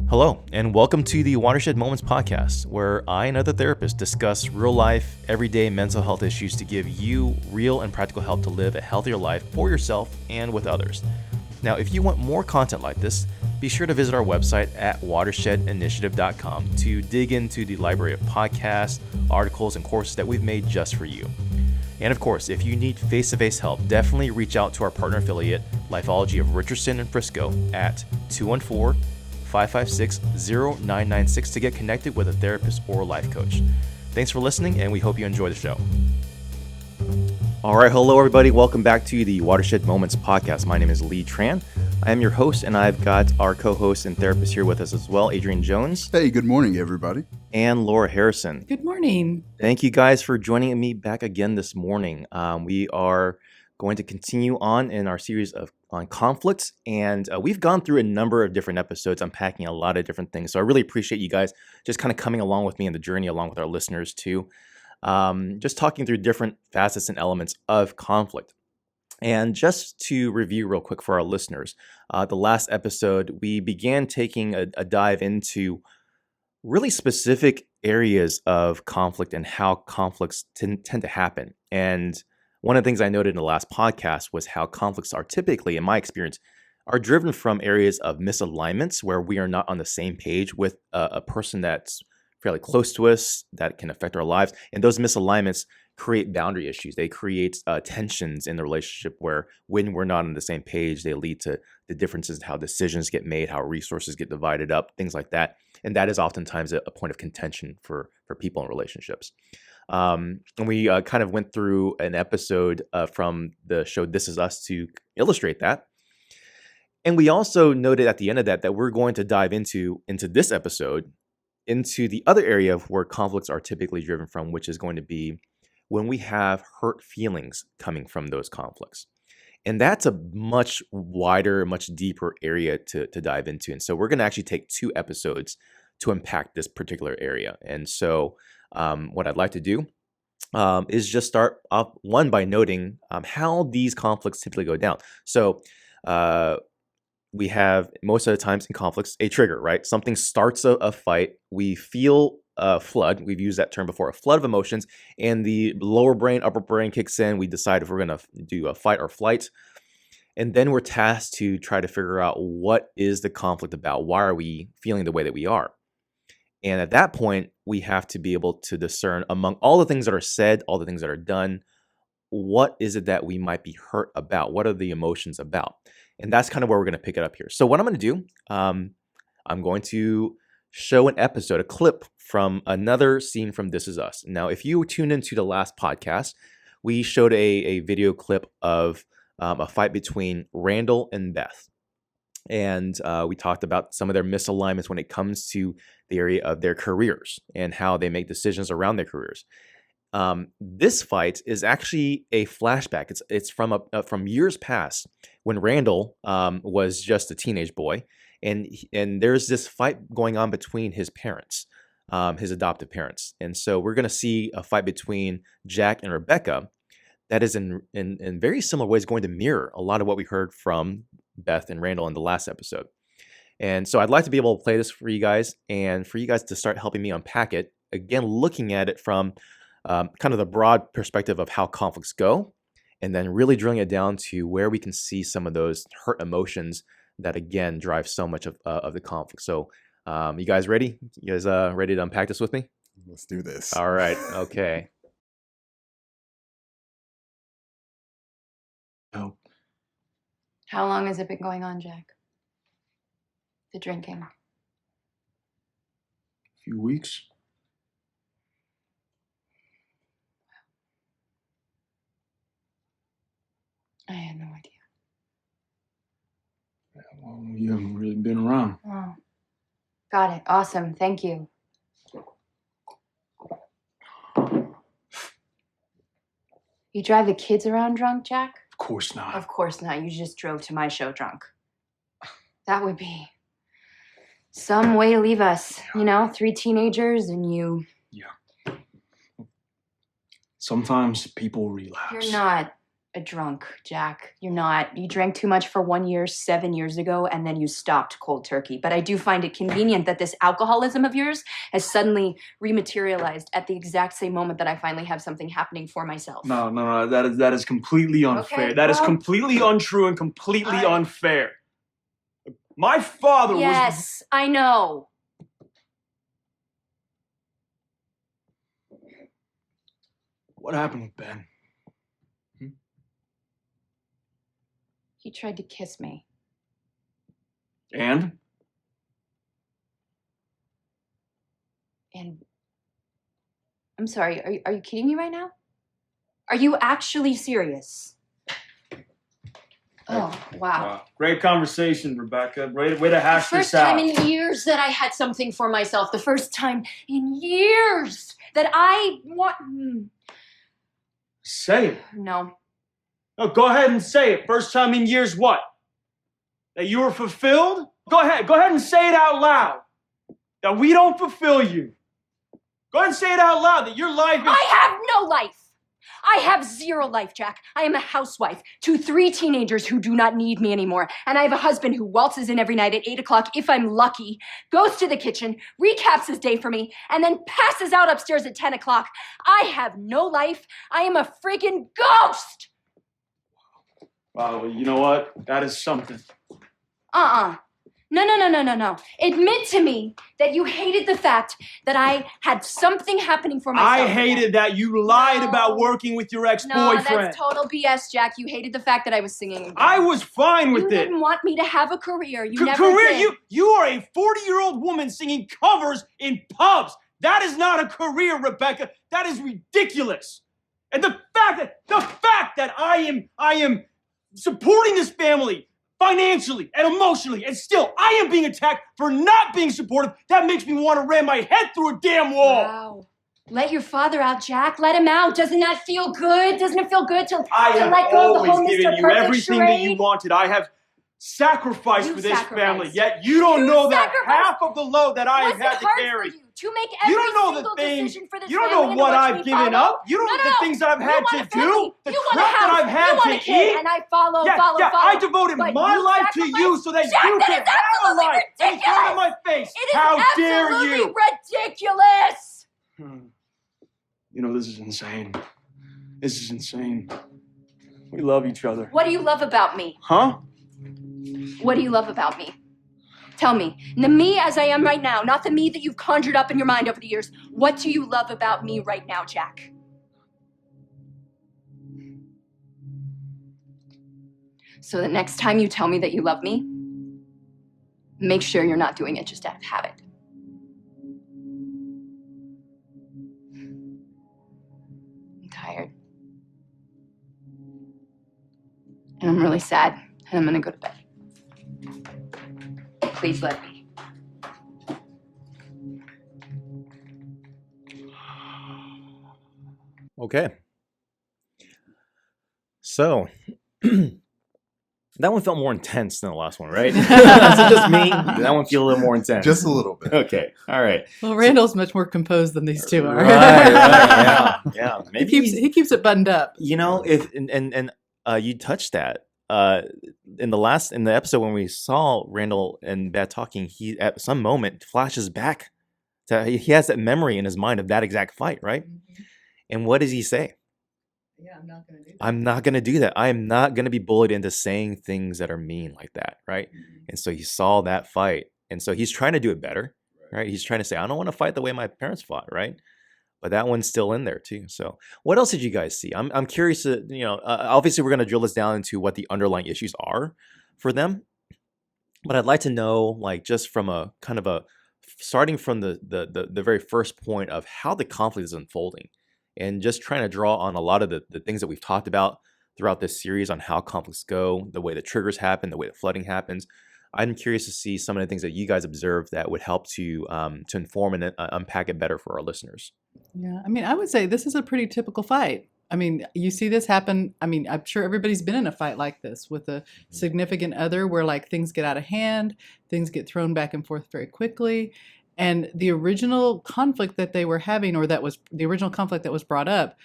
Hello, and welcome to the Watershed Moments podcast, where I and other therapists discuss real life, everyday mental health issues to give you real and practical help to live a healthier life for yourself and with others. Now, if you want more content like this, be sure to visit our website at watershedinitiative.com to dig into the library of podcasts, articles, and courses that we've made just for you. And of course, if you need face-to-face help, definitely reach out to our partner affiliate, Lifeology of Richardson and Frisco at 214-556-0996 to get connected with a therapist or life coach. Thanks for listening, and we hope you enjoy the show. All right, hello everybody. Welcome back to the Watershed Moments podcast. My name is Lee Tran. I am your host, and I've got our co-host and therapist here with us as well, Adrian Jones. Hey, good morning, everybody. And Laura Harrison. Good morning. Thank you guys for joining me back again this morning. We are going to continue on in our series on conflicts, and we've gone through a number of different episodes, unpacking a lot of different things. So I really appreciate you guys just kind of coming along with me in the journey, along with our listeners too. Just talking through different facets and elements of conflict. And just to review real quick for our listeners, the last episode, we began taking a dive into really specific areas of conflict and how conflicts tend to happen. And one of the things I noted in the last podcast was how conflicts are typically, in my experience, are driven from areas of misalignments where we are not on the same page with a person that's fairly close to us that can affect our lives. And those misalignments create boundary issues. They create tensions in the relationship where when we're not on the same page, they lead to the differences in how decisions get made, how resources get divided up, things like that. And that is oftentimes a point of contention for people in relationships. And we kind of went through an episode from the show This Is Us to illustrate that. And we also noted at the end of that we're going to dive into this episode, into the other area of where conflicts are typically driven from, which is going to be when we have hurt feelings coming from those conflicts. And that's a much wider, much deeper area to dive into. And so we're going to actually take 2 episodes to unpack this particular area. And so what I'd like to do is just start off one by noting how these conflicts typically go down. So we have, most of the times in conflicts, a trigger, right? Something starts a fight. We feel a flood. We've used that term before, a flood of emotions, and the lower brain, upper brain kicks in. We decide if we're going to do a fight or flight. And then we're tasked to try to figure out what is the conflict about? Why are we feeling the way that we are? And at that point, we have to be able to discern among all the things that are said, all the things that are done, what is it that we might be hurt about? What are the emotions about? And that's kind of where we're going to pick it up here. So what I'm going to do, I'm going to show an episode, a clip from another scene from This Is Us. Now, if you tuned into the last podcast, we showed a video clip of a fight between Randall and Beth. And we talked about some of their misalignments when it comes to the area of their careers and how they make decisions around their careers. This fight is actually a flashback. It's from years past when Randall was just a teenage boy, and there's this fight going on between his parents, his adoptive parents. And so we're going to see a fight between Jack and Rebecca that is in very similar ways going to mirror a lot of what we heard from Beth and Randall in the last episode. And so I'd like to be able to play this for you guys and for you guys to start helping me unpack it. Again, looking at it from kind of the broad perspective of how conflicts go, and then really drilling it down to where we can see some of those hurt emotions that, again, drive so much of the conflict. So you guys ready? You guys ready to unpack this with me? Let's do this. All right. Okay. Oh, How long has it been going on, Jack? The drinking. a few weeks. I had no idea. Yeah, well, you haven't really been around. Oh, got it. Awesome. Thank you. You drive the kids around drunk, Jack? Of course not. Of course not. You just drove to my show drunk. That would be some way to leave us. 3 teenagers and you. Yeah. Sometimes people relapse. You're not a drunk, Jack. You're not. You drank too much for 1 year, 7 years ago, and then you stopped cold turkey. But I do find it convenient that this alcoholism of yours has suddenly rematerialized at the exact same moment that I finally have something happening for myself. No. That is completely unfair. Okay, That is well- completely untrue and completely Alright. unfair. My father was. Yes, I know. What happened with Ben? He tried to kiss me. And? And I'm sorry, are you kidding me right now? Are you actually serious? Oh, wow. Great conversation, Rebecca. Way to hash First this out. time in years that I had something for myself. The first time in years that I want. Say it. No. No, go ahead and say it. First time in years what? That you were fulfilled? Go ahead and say it out loud. That we don't fulfill you. Go ahead and say it out loud that your life is... I have no life. I have zero life, Jack. I am a housewife to 3 teenagers who do not need me anymore. And I have a husband who waltzes in every night at 8 o'clock, if I'm lucky, goes to the kitchen, recaps his day for me, and then passes out upstairs at 10 o'clock. I have no life. I am a friggin' ghost. Wow, well, you know what? That is something. No. Admit to me that you hated the fact that I had something happening for myself. I hated that you lied No. about working with your No, ex-boyfriend. that's total BS, Jack. You hated the fact that I was singing again. I was fine with You it. didn't want me to have a career. You never Career? did. You are a 40-year-old woman singing covers in pubs. That is not a career, Rebecca. That is ridiculous. And the fact that I am supporting this family financially and emotionally, and still I am being attacked for not being supportive, that makes me want to ram my head through a damn wall. Wow. Let your father out, Jack. Let him out. Doesn't that feel good? Doesn't it feel good to I let have go of the always whole given Mr. you Perfect everything that you charade? wanted. I have sacrificed You for this sacrificed. family, yet you don't You know that sacrificed. half of the load that I have Was it had to hard carry. for you to make every You don't know single the things. decision for this You don't family know and what to watch I've me given follow? up. You don't know No. the things that I've You had want to a family. do. The You want a crap that house. I've had you want to a kid, eat. and I follow. I devoted But my you life to you sacrificed- so that Jack, you that can is have a absolutely life in front of my face. It is How dare absolutely you? ridiculous. You know, this is insane. This is insane. We love each other. What do you love about me? Huh? What do you love about me? Tell me. The me as I am right now, not the me that you've conjured up in your mind over the years. What do you love about me right now, Jack? So the next time you tell me that you love me, make sure you're not doing it just out of habit. I'm tired. And I'm really sad, and I'm gonna go to bed. Please let me. Okay. So that one felt more intense than the last one, right? That's just me. Did that one feel a little more intense? Just a little bit. Okay. All right. Well, Randall's much more composed than these two are. Right. Yeah. he Maybe keeps it buttoned up. you know, if and you touched that in the episode when we saw Randall and Bad talking, he at some moment flashes back to he has that memory in his mind of that exact fight, right? And what does he say? Yeah, I'm not going to do that. I'm not going to do that. I am not going to be bullied into saying things that are mean like that, right? And so he saw that fight, and so he's trying to do it better, right? He's trying to say, I don't want to fight the way my parents fought, right? But that one's still in there too. So what else did you guys see? I'm curious to, obviously we're going to drill this down into what the underlying issues are for them. But I'd like to know, like, just from a kind of starting from the very first point of how the conflict is unfolding, and just trying to draw on a lot of the things that we've talked about throughout this series on how conflicts go, the way the triggers happen, the way the flooding happens. I'm curious to see some of the things that you guys observe that would help to inform and unpack it better for our listeners. Yeah, I mean, I would say this is a pretty typical fight. I mean, you see this happen. I mean, I'm sure everybody's been in a fight like this with a significant other where like things get out of hand, things get thrown back and forth very quickly. And the original conflict that they were having, or that was the original conflict that was brought up,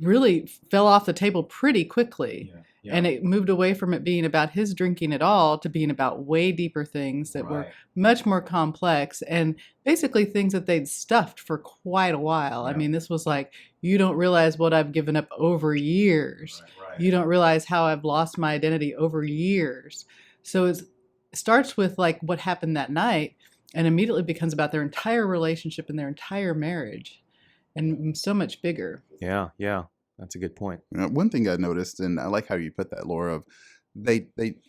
really fell off the table pretty quickly. Yeah. And it moved away from it being about his drinking at all to being about way deeper things that were Right. much more complex and basically things that they'd stuffed for quite a while. I Yeah. mean, this was like, you don't realize what I've given up over years. You don't realize how I've lost my identity over years. So it starts with like what happened that night and immediately becomes about their entire relationship and their entire marriage and so much bigger. Yeah, yeah. That's a good point. You know, one thing I noticed, and I like how you put that, Laura, of they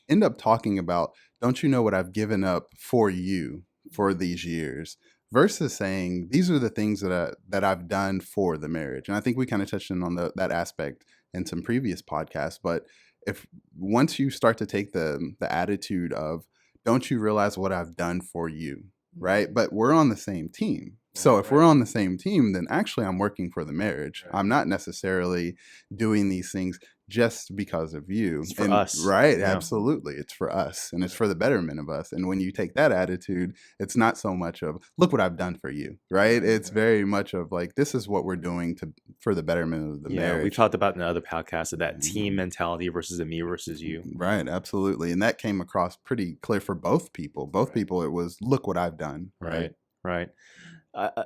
end up talking about, don't you know what I've given up for you for these years, versus saying these are the things that I've done for the marriage. And I think we kind of touched on that aspect in some previous podcasts. But if once you start to take the attitude of, don't you realize what I've done for you, right? But we're on the same team. So if we're on the same team, then actually I'm working for the marriage. Right. I'm not necessarily doing these things just because of you. It's for us. Right. Yeah. Absolutely. It's for us and it's for the betterment of us. And when you take that attitude, it's not so much of, look what I've done for you, right? It's very much of like, this is what we're doing for the betterment of the Yeah, marriage. we've talked about in the other podcasts of that team Mhm. mentality versus the me versus you. Right. Absolutely. And that came across pretty clear for both people. Both people, it was, look what I've done. Right, right.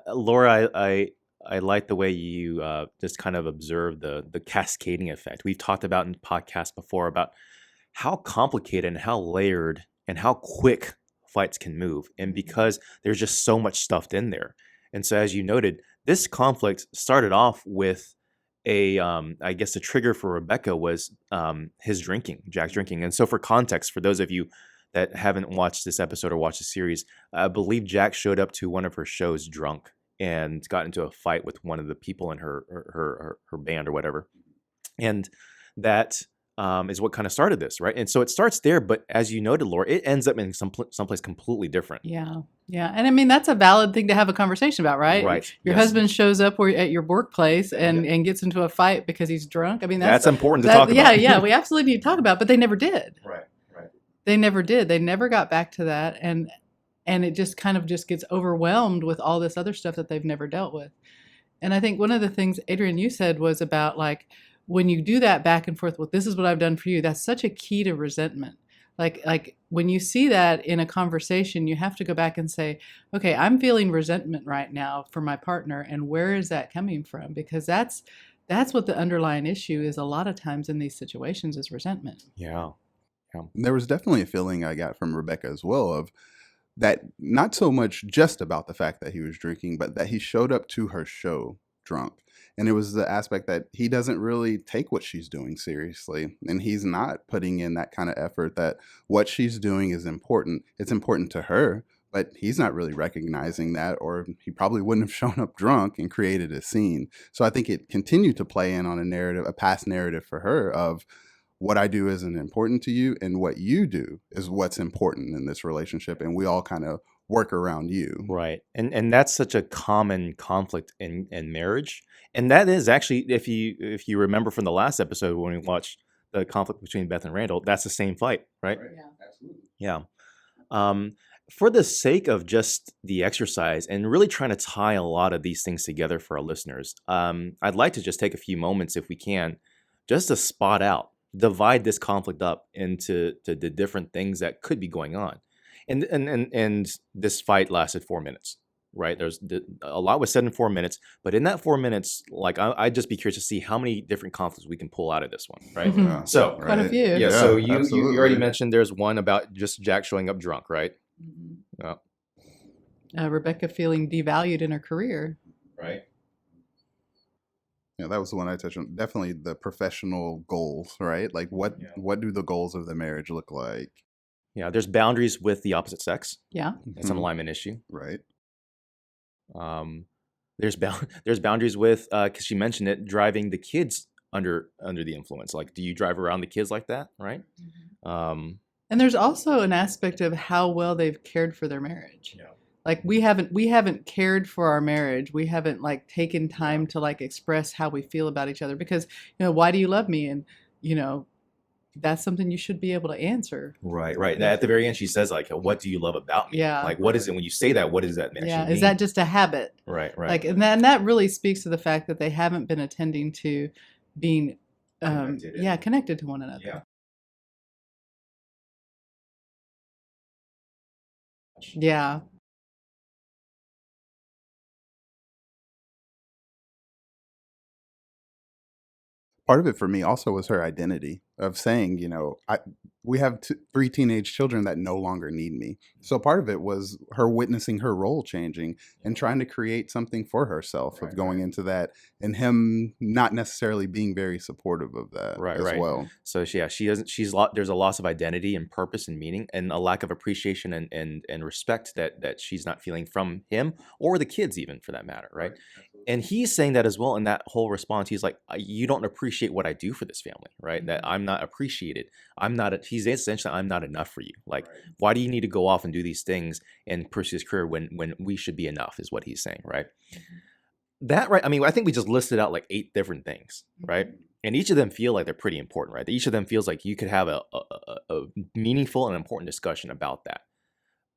Laura, I like the way you just kind of observe the cascading effect. We've talked about in podcasts before about how complicated and how layered and how quick fights can move, and because there's just so much stuffed in there. And so, as you noted, this conflict started off with I guess the trigger for Rebecca was his drinking, Jack's drinking. And so, for context, for those of you that haven't watched this episode or watched the series, I believe Jack showed up to one of her shows drunk and got into a fight with one of the people in her band or whatever. And that is what kind of started this, right? And so it starts there, but as you noted, Laura, it ends up in someplace completely different. Yeah. Yeah. And I mean, that's a valid thing to have a conversation about, right? Right. Your Yes. husband shows up at your workplace and gets into a fight because he's drunk. I mean, That's important to talk yeah, about. yeah. We absolutely need to talk about, but they never did. Right, right. They never did. They never got back to that. And it just kind of just gets overwhelmed with all this other stuff that they've never dealt with. And I think one of the things, Adrian, you said was about like, when you do that back and forth, well, this is what I've done for you, that's such a key to resentment. Like when you see that in a conversation, you have to go back and say, okay, I'm feeling resentment right now for my partner. And where is that coming from? Because that's what the underlying issue is a lot of times in these situations is resentment. Yeah. There was definitely a feeling I got from Rebecca as well of that, not so much just about the fact that he was drinking, but that he showed up to her show drunk. And it was the aspect that he doesn't really take what she's doing seriously. And he's not putting in that kind of effort that what she's doing is important. It's important to her, but he's not really recognizing that, or he probably wouldn't have shown up drunk and created a scene. So I think it continued to play in on a narrative, a past narrative for her of, what I do isn't important to you, and what you do is what's important in this relationship, and we all kind of work around you. Right. And that's such a common conflict in marriage. And that is actually, if you remember from the last episode when we watched the conflict between Beth and Randall, that's the same fight, right? Yeah. Absolutely. Yeah. For the sake of just the exercise and really trying to tie a lot of these things together for our listeners, I'd like to just take a few moments, if we can, just to divide this conflict up into the different things that could be going on. And this fight lasted 4 minutes, right? A lot was said in 4 minutes, but in that 4 minutes, like I'd just be curious to see how many different conflicts we can pull out of this one, right? Mhm. Yeah. So Quite a few. yeah, so you absolutely. already mentioned there's one about just Jack showing up drunk, right? Yeah. Rebecca feeling devalued in her career. Right. Yeah, that was the one I touched on. Definitely the professional goals, right? Like what do the goals of the marriage look like? Yeah, there's boundaries with the opposite sex. Yeah. That's an Mhm. alignment issue. Right. There's boundaries with because she mentioned it, driving the kids under the influence. Like, do you drive around the kids like that, right? And there's also an aspect of how well they've cared for their marriage. Yeah. Like we haven't cared for our marriage. We haven't like taken time to like express how we feel about each other because, why do you love me? And, that's something you should be able to answer. Right. And at the very end, she says, like, what do you love about me? Yeah. Like, what is it when you say that? What does that actually Yeah. mean? Is that just a habit? Right. Like, and that really speaks to the fact that they haven't been attending to being Connected. connected to one another. Yeah. Yeah. Part of it for me also was her identity of saying, we have three teenage children that no longer need me. So part of it was her witnessing her role changing and trying to create something for herself Right, of going into that, and him not necessarily being very supportive of that Right, as right. well. So there's a loss of identity and purpose and meaning, and a lack of appreciation and respect that she's not feeling from him or the kids, even for that matter, right? And he's saying that as well in that whole response. He's like, you don't appreciate what I do for this family, right? That I'm not appreciated. He's essentially, I'm not enough for you. Like, why do you need to go off and do these things and pursue his career when we should be enough, is what he's saying, right? That, right? I mean, I think we just listed out like 8 different things, right? And each of them feel like they're pretty important, right? Each of them feels like you could have a meaningful and important discussion about that.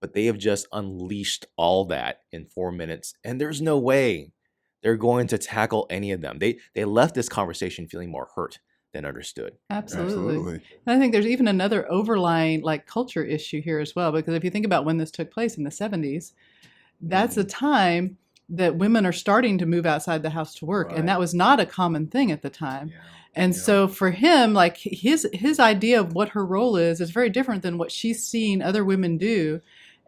But they have just unleashed all that in 4 minutes, and there's no way they're going to tackle any of them. They left this conversation feeling more hurt than understood. Absolutely. And I think there's even another overlying like culture issue here as well, because if you think about when this took place in the 70s, that's a time that women are starting to move outside the house to work, Right. and that was not a common thing at the time. Yeah. And so for him, like his idea of what her role is very different than what she's seeing other women do,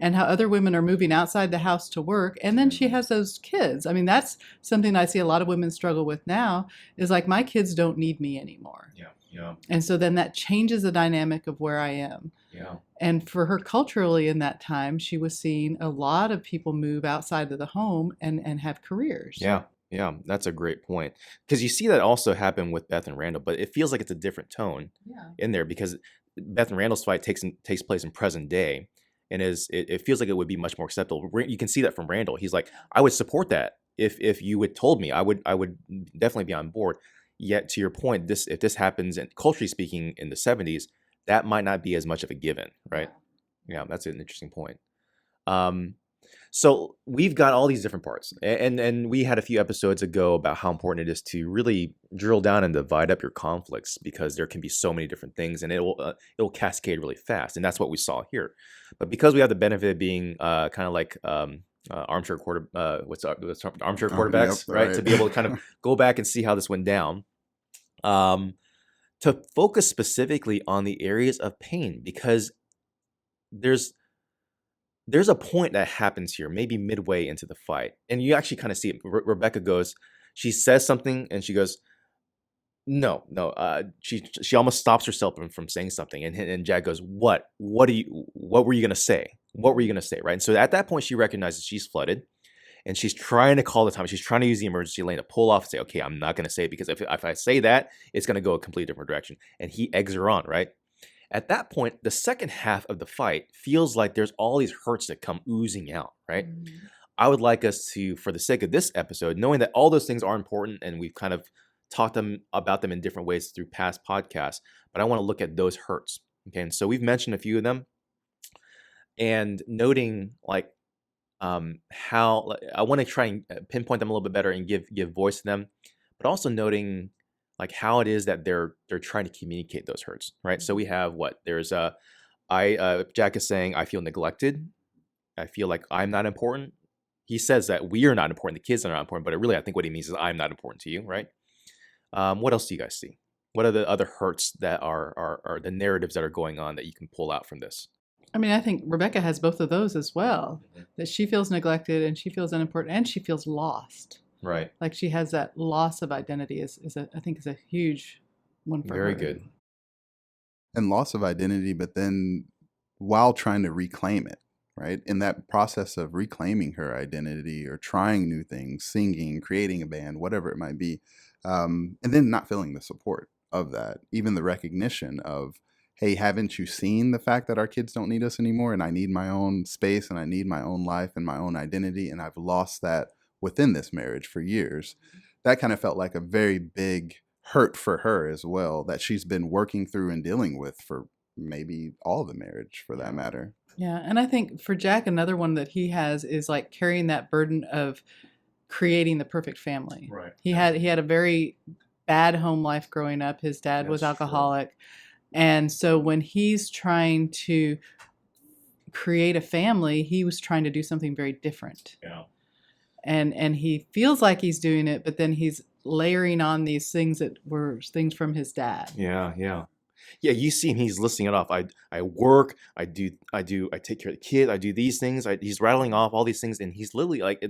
and how other women are moving outside the house to work. And then she has those kids. I mean, that's something I see a lot of women struggle with now, is like, my kids don't need me anymore. Yeah. And so then that changes the dynamic of where I am. Yeah. And for her culturally in that time, she was seeing a lot of people move outside of the home and have careers. Yeah. Yeah. That's a great point. Because you see that also happen with Beth and Randall, but it feels like it's a different tone in there, because Beth and Randall's fight takes place in present day. And it feels like it would be much more acceptable. You can see that from Randall. He's like, I would support that if you had told me. I would definitely be on board. Yet to your point, if this happens, and culturally speaking, in the 70s, that might not be as much of a given, right? Yeah, that's an interesting point. So we've got all these different parts, and we had a few episodes ago about how important it is to really drill down and divide up your conflicts, because there can be so many different things, and it'll cascade really fast, and that's what we saw here. But because we have the benefit of being kind of like armchair armchair quarterbacks, Yep, right? To be able to kind of go back and see how this went down, to focus specifically on the areas of pain, because there's a point that happens here, maybe midway into the fight, and you actually kind of see it. Rebecca she says something, and she goes, no. She almost stops herself from saying something, and Jack goes, what were you gonna say? What were you gonna say, right? And so at that point, she recognizes she's flooded, and she's trying to call the time. She's trying to use the emergency lane to pull off and say, okay, I'm not gonna say it, because if I say that, it's gonna go a completely different direction. And he eggs her on, right? At that point, the second half of the fight feels like there's all these hurts that come oozing out, right? I would like us to, for the sake of this episode, knowing that all those things are important, and we've kind of talked about them in different ways through past podcasts, but I want to look at those hurts. Okay, and so we've mentioned a few of them, and noting like how I want to try and pinpoint them a little bit better and give voice to them, but also noting like how it is that they're trying to communicate those hurts, right? So we have there's Jack is saying, I feel neglected. I feel like I'm not important. He says that we are not important, the kids are not important, but really I think what he means is I'm not important to you, right? What else do you guys see? What are the other hurts that are the narratives that are going on that you can pull out from this? I mean, I think Rebecca has both of those as well, that she feels neglected and she feels unimportant and she feels lost. Right. Like she has that loss of identity I think is a huge one for her. Very good. And loss of identity, but then while trying to reclaim it, right? In that process of reclaiming her identity or trying new things, singing, creating a band, whatever it might be, and then not feeling the support of that, even the recognition of, hey, haven't you seen the fact that our kids don't need us anymore, and I need my own space, and I need my own life and my own identity, and I've lost that within this marriage for years. That kind of felt like a very big hurt for her as well, that she's been working through and dealing with for maybe all the marriage for that matter. Yeah, and I think for Jack, another one that he has is like carrying that burden of creating the perfect family. Right. He had a very bad home life growing up. His dad was That's true. alcoholic. And so when he's trying to create a family, he was trying to do something very different. Yeah. And he feels like he's doing it, but then he's layering on these things that were things from his dad. Yeah, yeah. Yeah, you see him, he's listing it off. I work, I take care of the kid, I do these things. He's rattling off all these things, and he's literally like,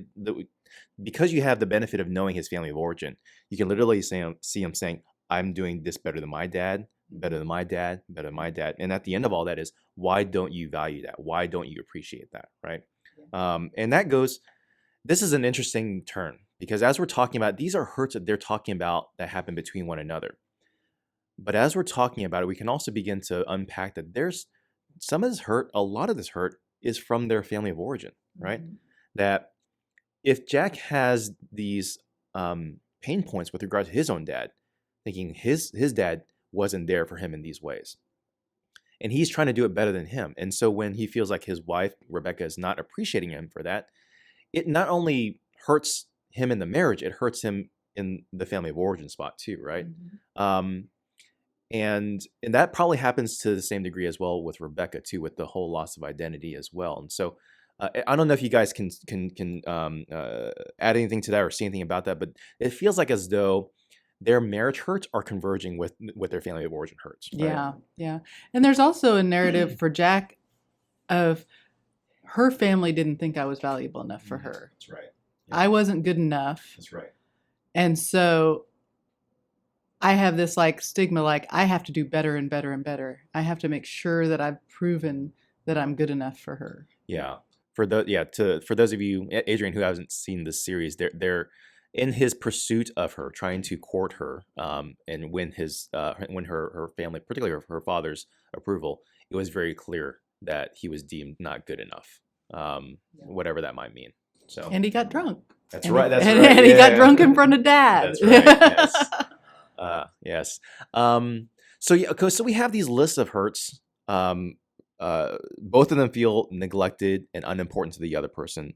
because you have the benefit of knowing his family of origin, you can literally see him saying, I'm doing this better than my dad, better than my dad, better than my dad. And at the end of all that is, why don't you value that? Why don't you appreciate that, right? And that goes, this is an interesting turn, because as we're talking about, these are hurts that they're talking about that happen between one another. But as we're talking about it, we can also begin to unpack that there's some of this hurt, a lot of this hurt is from their family of origin, right? Mhm. That if Jack has these pain points with regard to his own dad, thinking his dad wasn't there for him in these ways, and he's trying to do it better than him. And so when he feels like his wife, Rebecca, is not appreciating him for that, it not only hurts him in the marriage, it hurts him in the family of origin spot too, right? Mhm. And that probably happens to the same degree as well with Rebecca too, with the whole loss of identity as well. And so I don't know if you guys can add anything to that or see anything about that, but it feels like as though their marriage hurts are converging with their family of origin hurts. Right? Yeah, yeah. And there's also a narrative for Jack of her family didn't think I was valuable enough for her. That's right. I wasn't good enough. That's right. And so I have this like stigma, like I have to do better and better and better. I have to make sure that I've proven that I'm good enough for her. Yeah. For those of you, Adrian, who hasn't seen this series, they're in his pursuit of her, trying to court her, and win her family, particularly her father's approval, it was very clear that he was deemed not good enough, whatever that might mean. So And he got drunk. that's And right. he- That's and, right. and he got yeah. drunk in front of dad. That's right. Yes. So we have these lists of hurts. Both of them feel neglected and unimportant to the other person.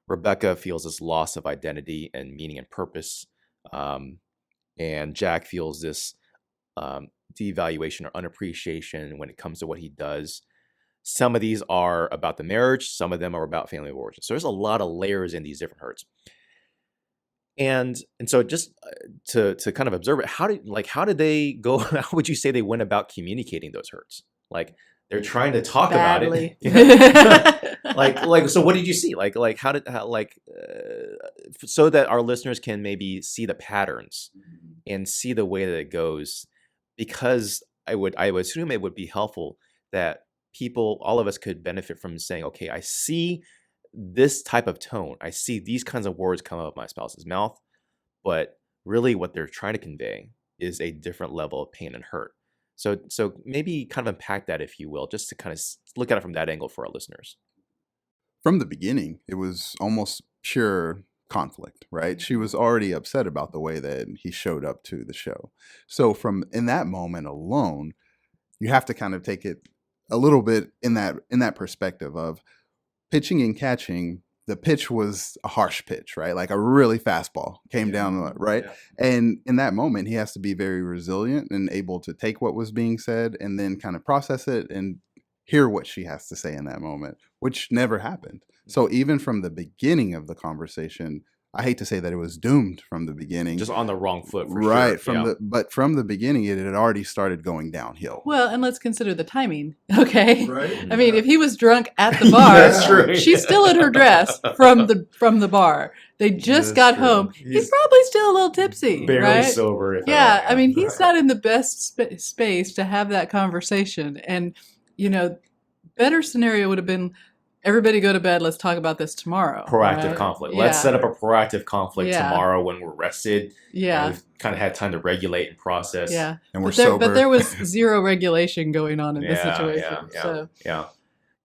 Rebecca feels this loss of identity and meaning and purpose. And Jack feels this devaluation or unappreciation when it comes to what he does. Some of these are about the marriage. Some of them are about family of origin. So there's a lot of layers in these different hurts. And so just to kind of observe it, how did they go? How would you say they went about communicating those hurts? Like they're trying to talk Badly. about it. Yeah. like so what did you see? So that our listeners can maybe see the patterns and see the way that it goes, because I would assume it would be helpful that all of us could benefit from saying, okay, I see this type of tone. I see these kinds of words come out of my spouse's mouth, but really what they're trying to convey is a different level of pain and hurt. So maybe kind of unpack that, if you will, just to kind of look at it from that angle for our listeners. From the beginning, it was almost pure conflict, right? She was already upset about the way that he showed up to the show. So from in that moment alone, you have to kind of take it a little bit in that perspective of pitching and catching. The pitch was a harsh pitch, right? Like a really fastball came down, right? Yeah. And in that moment, he has to be very resilient and able to take what was being said and then kind of process it and hear what she has to say in that moment, which never happened. So even from the beginning of the conversation, I hate to say that it was doomed from the beginning. Just on the wrong foot, for right. sure. But from the beginning, it had already started going downhill. Well, and let's consider the timing, okay? Right. I mean, if he was drunk at the bar, That's true. she's still in her dress from the bar. They just That's got true. home. He's probably still a little tipsy, barely right? sober. If Yeah, at all. I mean, he's not in the best space to have that conversation. And, better scenario would have been, everybody go to bed, let's talk about this tomorrow. Proactive right? conflict. Yeah. Let's set up a proactive conflict Yeah. tomorrow when we're rested. And Yeah, we've kind of had time to regulate and process. yeah. And we're But there sober. was zero regulation going on in this Yeah, situation. yeah. So, Yeah.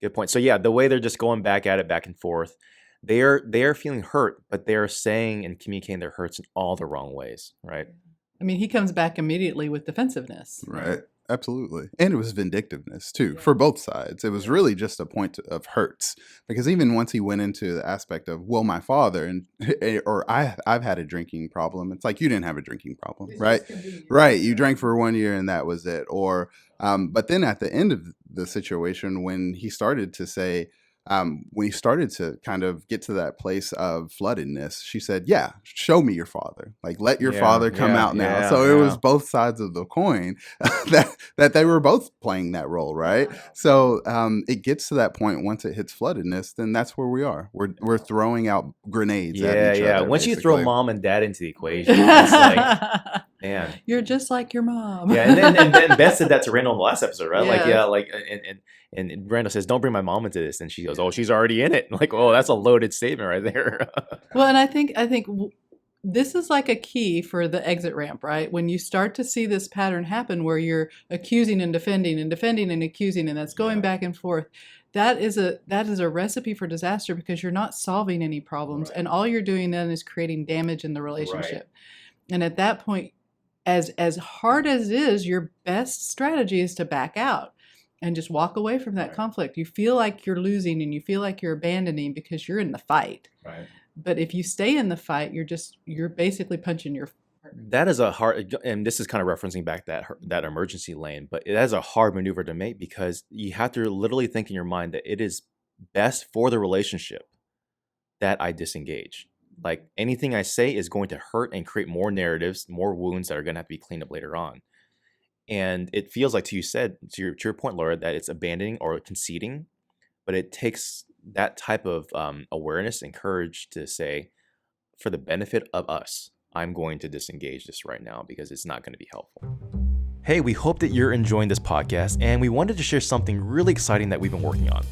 Good point. So yeah, the way they're just going back at it back and forth, they are feeling hurt, but they're saying and communicating their hurts in all the wrong ways, right? I mean, he comes back immediately with defensiveness. Right. Absolutely. And it was vindictiveness too Yeah. for both sides. It was really just a point of hurts because even once he went into the aspect of, well, my father and or I've had a drinking problem. It's like you didn't have a drinking problem, It's right? just convenient. Right. You drank for 1 year and that was it. Or but then at the end of the situation when he started to say when he started to kind of get to that place of floodedness, she said, yeah, show me your father. Like, let your Yeah, father come yeah, out now. yeah, So it was yeah. both sides of the coin that they were both playing that role, right? So it gets to that point once it hits floodedness, then that's where we are. We're throwing out grenades at Yeah, each yeah. other. Once you throw basically. mom and dad into the equation, it's like, man. You're just like your mom. Yeah, and then Beth said that to Randall in the last episode, right? Like, Yes. yeah, like, and Randall says, "Don't bring my mom into this," and she goes, "Oh, she's already in it." Like, oh, that's a loaded statement right there. Well, and I think this is like a key for the exit ramp, right? When you start to see this pattern happen where you're accusing and defending and defending and accusing, and that's going Yeah. back and forth, that is a recipe for disaster because you're not solving any problems, Right. and all you're doing then is creating damage in the relationship. And at that point, as hard as it is, your best strategy is to back out and just walk away from that Right. conflict. You feel like you're losing and you feel like you're abandoning because you're in the fight. Right. But if you stay in the fight, you're basically punching your partner. That is a hard, and this is kind of referencing back that emergency lane, but it is a hard maneuver to make because you have to literally think in your mind that it is best for the relationship that I disengage. Like anything I say is going to hurt and create more narratives, more wounds that are going to have to be cleaned up later on. And it feels like, to your point, Laura, that it's abandoning or conceding, but it takes that type of awareness and courage to say, for the benefit of us, I'm going to disengage this right now because it's not going to be helpful. Hey, we hope that you're enjoying this podcast, and we wanted to share something really exciting that we've been working on.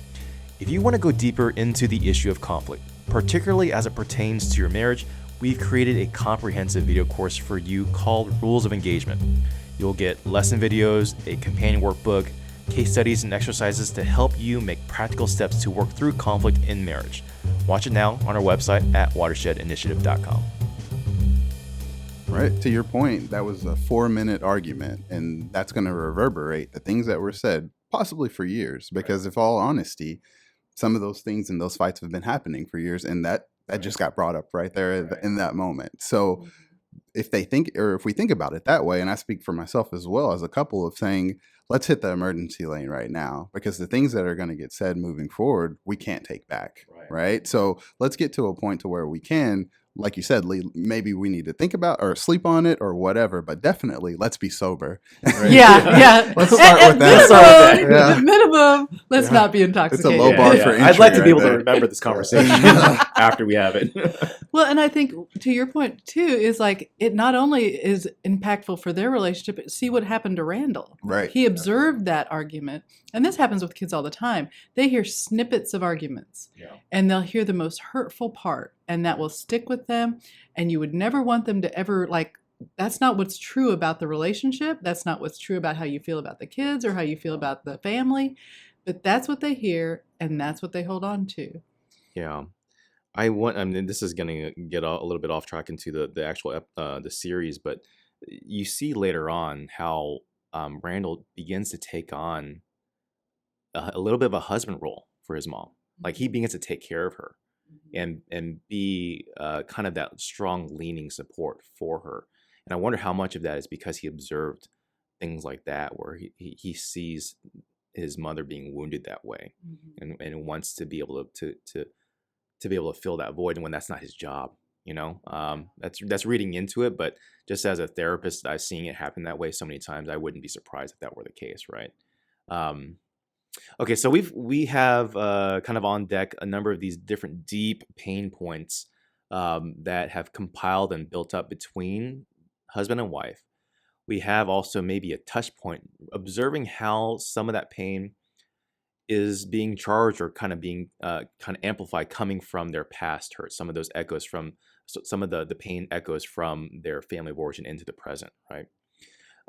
If you want to go deeper into the issue of conflict, particularly as it pertains to your marriage, we've created a comprehensive video course for you called Rules of Engagement. You'll get lesson videos, a companion workbook, case studies, and exercises to help you make practical steps to work through conflict in marriage. Watch it now on our website at watershedinitiative.com. Right. To your point, that was a 4-minute argument, and that's going to reverberate the things that were said, possibly for years, because if all honesty, some of those things and those fights have been happening for years, and that just got brought up right there Right. in that moment. So if we think about it that way, and I speak for myself as well as a couple of saying, let's hit the emergency lane right now, because the things that are going to get said moving forward, we can't take back. Right. So let's get to a point to where we can, like you said, Lee, maybe we need to think about or sleep on it or whatever, but definitely let's be sober. Right. Yeah. Let's start with that. Let's start with that. At minimum, let's Yeah. not be intoxicated. low bar for I'd like to be entry able right to there. remember this conversation after we have it. Well, and I think to your point too is like it not only is impactful for their relationship, but see what happened to Randall. Right. He observed that argument, and this happens with kids all the time. They hear snippets of arguments, and they'll hear the most hurtful part, and that will stick with them. And you would never want them to ever that's not what's true about the relationship. That's not what's true about how you feel about the kids or how you feel about the family. But that's what they hear, and that's what they hold on to. Yeah. I mean, this is going to get a little bit off track into the actual the series, but you see later on how Randall begins to take on a little bit of a husband role for his mom. Like he begins to take care of her and be kind of that strong leaning support for her. And I wonder how much of that is because he observed things like that, where he sees his mother being wounded that way, and wants to be able to be able to fill that void, and when that's not his job, that's reading into it. But just as a therapist, I've seen it happen that way so many times. I wouldn't be surprised if that were the case, right? Okay, so we have kind of on deck a number of these different deep pain points that have compiled and built up between husband and wife. We have also maybe a touch point, observing how some of that pain is being charged or kind of being kind of amplified, coming from their past hurt. Some of those echoes from some of the pain echoes from their family of origin into the present, right?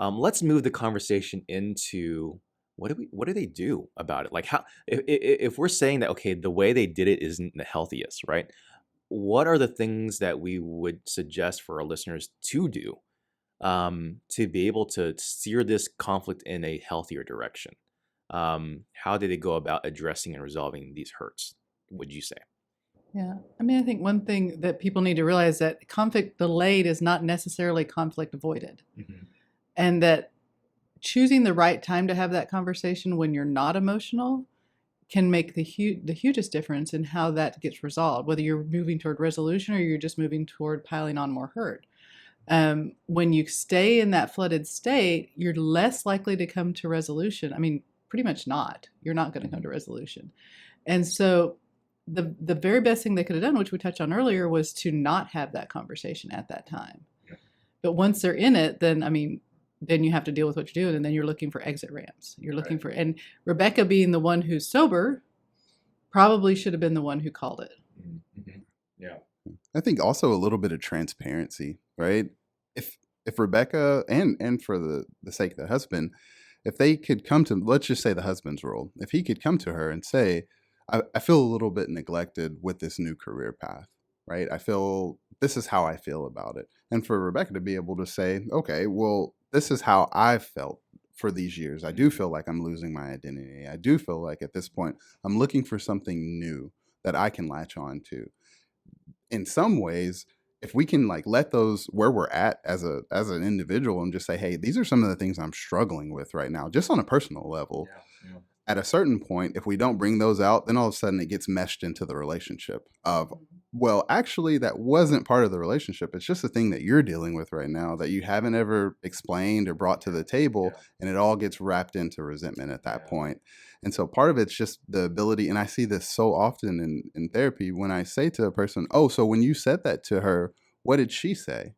Let's move the conversation into what do they do about it? Like how if we're saying that, okay, the way they did it isn't the healthiest, right? What are the things that we would suggest for our listeners to do to be able to steer this conflict in a healthier direction? How did they go about addressing and resolving these hurts, would you say? Yeah. I mean, I think one thing that people need to realize that conflict delayed is not necessarily conflict avoided. And that choosing the right time to have that conversation when you're not emotional can make the hugest difference in how that gets resolved, whether you're moving toward resolution or you're just moving toward piling on more hurt. When you stay in that flooded state, you're less likely to come to resolution. I mean, pretty much not. You're not going to come to resolution. And so the very best thing they could have done, which we touched on earlier, was to not have that conversation at that time. Yeah. But once they're in it, then, I mean, then you have to deal with what you're doing, and then you're looking for exit ramps. You're looking for, and Rebecca being the one who's sober probably should have been the one who called it. Yeah. I think also a little bit of transparency, right? If Rebecca and for the sake of the husband, if they could come to, let's just say the husband's role, if he could come to her and say, I feel a little bit neglected with this new career path, right? I feel this is how I feel about it. And for Rebecca to be able to say, okay, well, this is how I've felt for these years. I do feel like I'm losing my identity. I do feel like at this point, I'm looking for something new that I can latch on to. In some ways, if we can like let those where we're at as an individual and just say, hey, these are some of the things I'm struggling with right now, just on a personal level. Yeah. At a certain point, if we don't bring those out, then all of a sudden it gets meshed into the relationship of, well, actually, that wasn't part of the relationship. It's just a thing that you're dealing with right now that you haven't ever explained or brought to the table. Yeah. And it all gets wrapped into resentment at that Yeah. point. And so part of it's just the ability, and I see this so often in therapy when I say to a person, oh, so when you said that to her, what did she say?